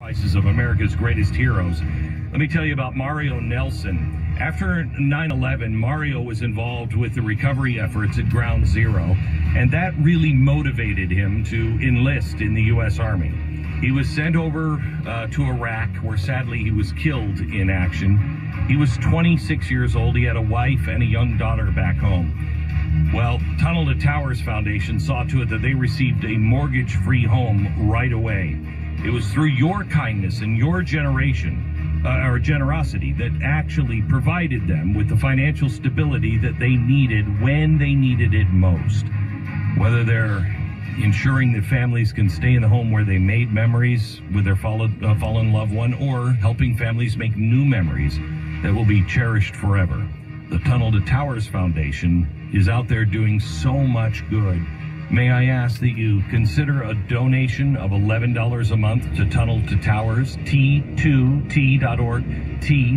Sacrifices of America's greatest heroes. Let me tell you about Mario Nelson. After 9/11, Mario was involved with the recovery efforts at Ground Zero, and that really motivated him to enlist in the U.S. Army. He was sent over to Iraq, where sadly he was killed in action. He was 26 years old. He had a wife and a young daughter back home. Well, Tunnel to Towers Foundation saw to it that they received a mortgage-free home right away. It was through your kindness and your generosity that actually provided them with the financial stability that they needed when they needed it most. Whether they're ensuring that families can stay in the home where they made memories with their fallen loved one, or helping families make new memories that will be cherished forever. The Tunnel to Towers Foundation is out there doing so much good. May I ask that you consider a donation of $11 a month to Tunnel to Towers, T2T.org,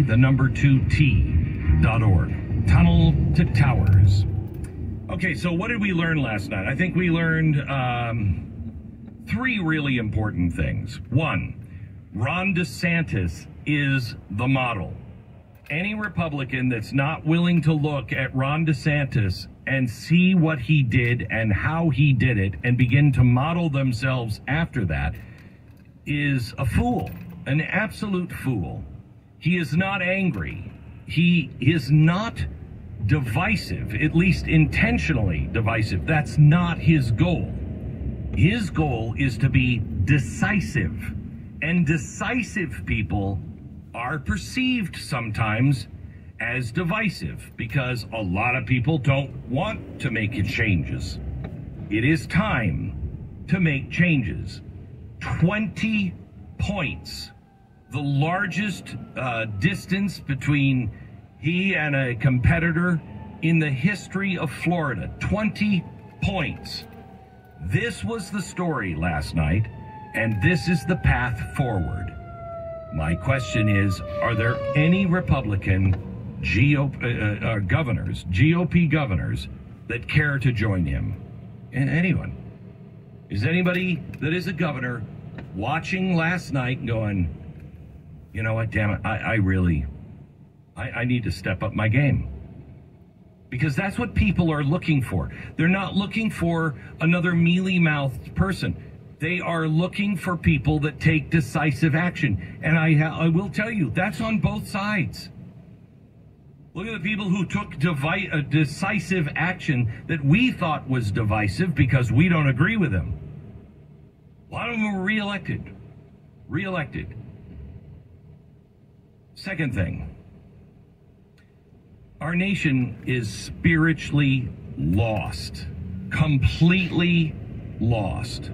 the number 2T.org. Tunnel to Towers. Okay, so what did we learn last night? I think we learned three really important things. One, Ron DeSantis is the model. Any Republican that's not willing to look at Ron DeSantis and see what he did and how he did it and begin to model themselves after that is a fool, an absolute fool. He is not angry. He is not divisive, at least intentionally divisive. That's not his goal. His goal is to be decisive, and decisive people are perceived sometimes as divisive because a lot of people don't want to make changes. It is time to make changes. 20 points, the largest distance between he and a competitor in the history of Florida. 20 points. This was the story last night, and this is the path forward. My question is, are there any Republican GOP governors that care to join him? And anyone? Is anybody that is a governor watching last night going, you know what, damn it, I need to step up my game? Because that's what people are looking for. They're not looking for another mealy-mouthed person. They are looking for people that take decisive action. And I will tell you, that's on both sides. Look at the people who took decisive action that we thought was divisive because we don't agree with them. A lot of them were reelected. Second thing, our nation is spiritually lost, completely lost.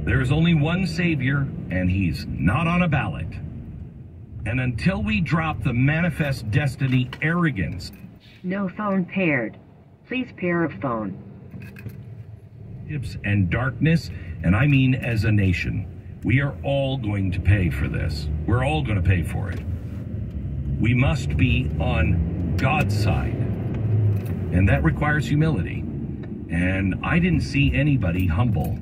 There is only one Savior, and he's not on a ballot. And until we drop the manifest destiny arrogance... No phone paired. Please pair a phone. ...and darkness, and I mean as a nation, we are all going to pay for this. We're all going to pay for it. We must be on God's side. And that requires humility. And I didn't see anybody humble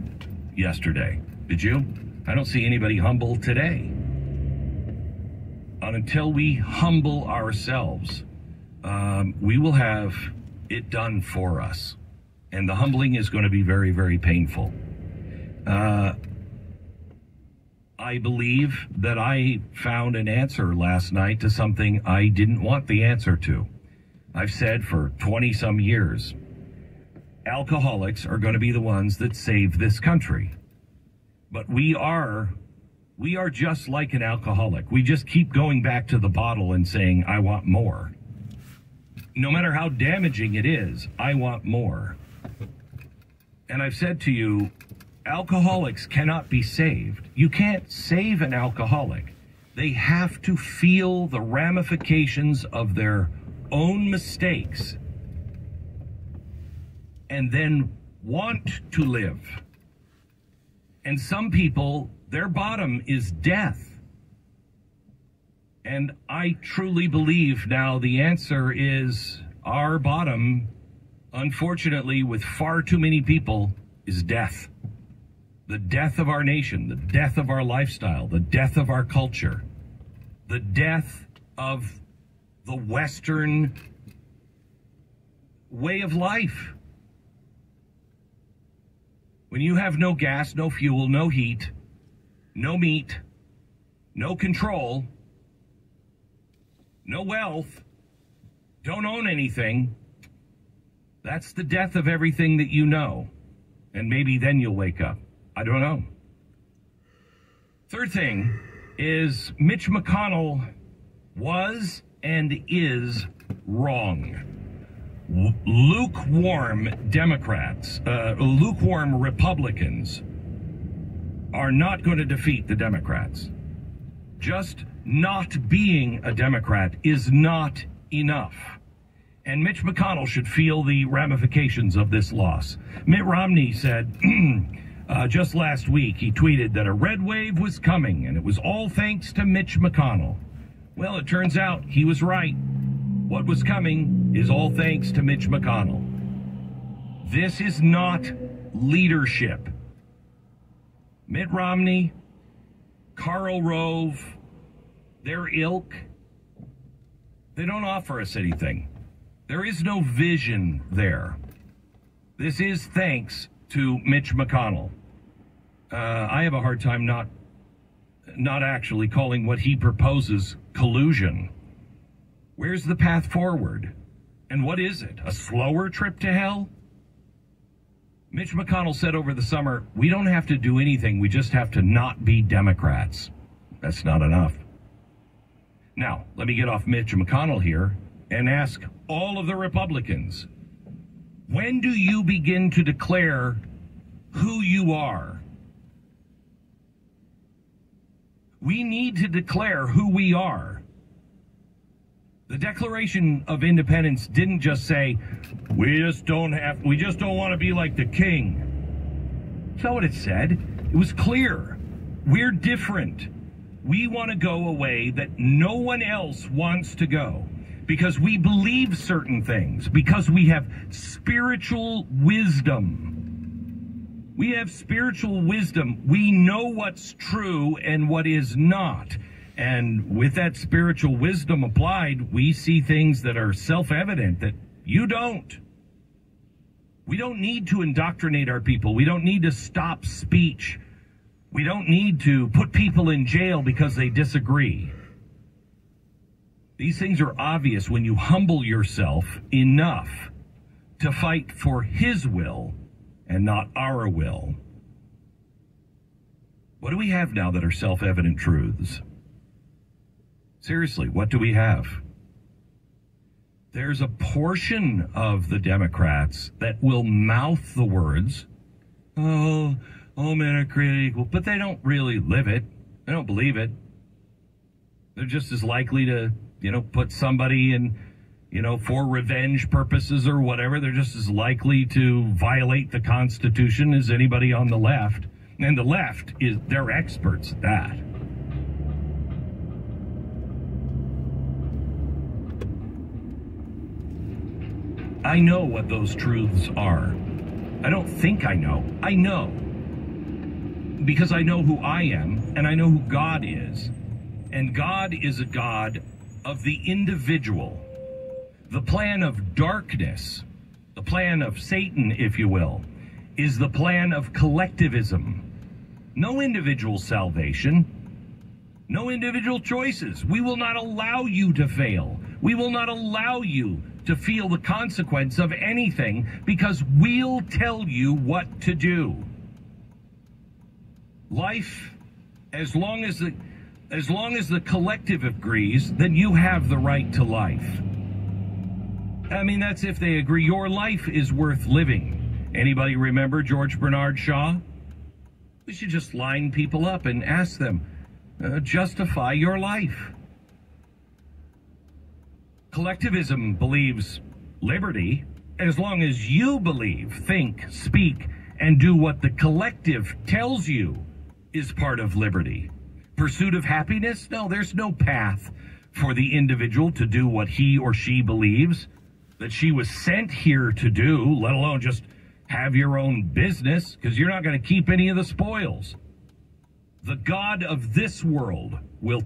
yesterday. Did you? I don't see anybody humble today. And until we humble ourselves, we will have it done for us. And the humbling is going to be very, very painful. I believe that I found an answer last night to something I didn't want the answer to. I've said for 20-some years, alcoholics are going to be the ones that save this country. But we are just like an alcoholic. We just keep going back to the bottle and saying, I want more. No matter how damaging it is, I want more. And I've said to you, alcoholics cannot be saved. You can't save an alcoholic. They have to feel the ramifications of their own mistakes and then want to live. And some people, their bottom is death. And I truly believe now the answer is our bottom, unfortunately, with far too many people, is death. the death of our nation, the death of our lifestyle, the death of our culture, the death of the Western way of life. When you have no gas, no fuel, no heat, no meat, no control, no wealth, don't own anything, that's the death of everything that you know. And maybe then you'll wake up. I don't know. Third thing is Mitch McConnell was and is wrong. Lukewarm Democrats, lukewarm Republicans are not going to defeat the Democrats. Just not being a Democrat is not enough. And Mitch McConnell should feel the ramifications of this loss. Mitt Romney said just last week, he tweeted that a red wave was coming, and it was all thanks to Mitch McConnell. Well, it turns out he was right. What was coming is all thanks to Mitch McConnell. This is not leadership. Mitt Romney, Karl Rove, their ilk, they don't offer us anything. There is no vision there. This is thanks to Mitch McConnell. I have a hard time not actually calling what he proposes collusion. Where's the path forward? And what is it? A slower trip to hell? Mitch McConnell said over the summer, we don't have to do anything. We just have to not be Democrats. That's not enough. Now, let me get off Mitch McConnell here and ask all of the Republicans, when do you begin to declare who you are? We need to declare who we are. The Declaration of Independence didn't just say, we just don't want to be like the king. That's not what it said. It was clear. We're different. We want to go a way that no one else wants to go because we believe certain things, because we have spiritual wisdom. We have spiritual wisdom. We know what's true and what is not. And with that spiritual wisdom applied, we see things that are self-evident that you don't. We don't need to indoctrinate our people. We don't need to stop speech. We don't need to put people in jail because they disagree. These things are obvious when you humble yourself enough to fight for his will and not our will. What do we have now that are self-evident truths? Seriously, what do we have? There's a portion of the Democrats that will mouth the words, oh, all men are created equal, but they don't really live it. They don't believe it. They're just as likely to, put somebody in, for revenge purposes or whatever. They're just as likely to violate the Constitution as anybody on the left. And the left they're experts at that. I know what those truths are. I don't think I know. I know. Because I know who I am, and I know who God is. And God is a God of the individual. The plan of darkness, the plan of Satan, if you will, is the plan of collectivism. No individual salvation. No individual choices. We will not allow you to fail. We will not allow you to feel the consequence of anything because we'll tell you what to do. Life, as long as the collective agrees, then you have the right to life. I mean, that's if they agree your life is worth living. Anybody remember George Bernard Shaw? We should just line people up and ask them, justify your life. Collectivism believes liberty as long as you believe, think, speak, and do what the collective tells you is part of liberty. Pursuit of happiness? No, there's no path for the individual to do what he or she believes that she was sent here to do, let alone just have your own business because you're not going to keep any of the spoils. The God of this world will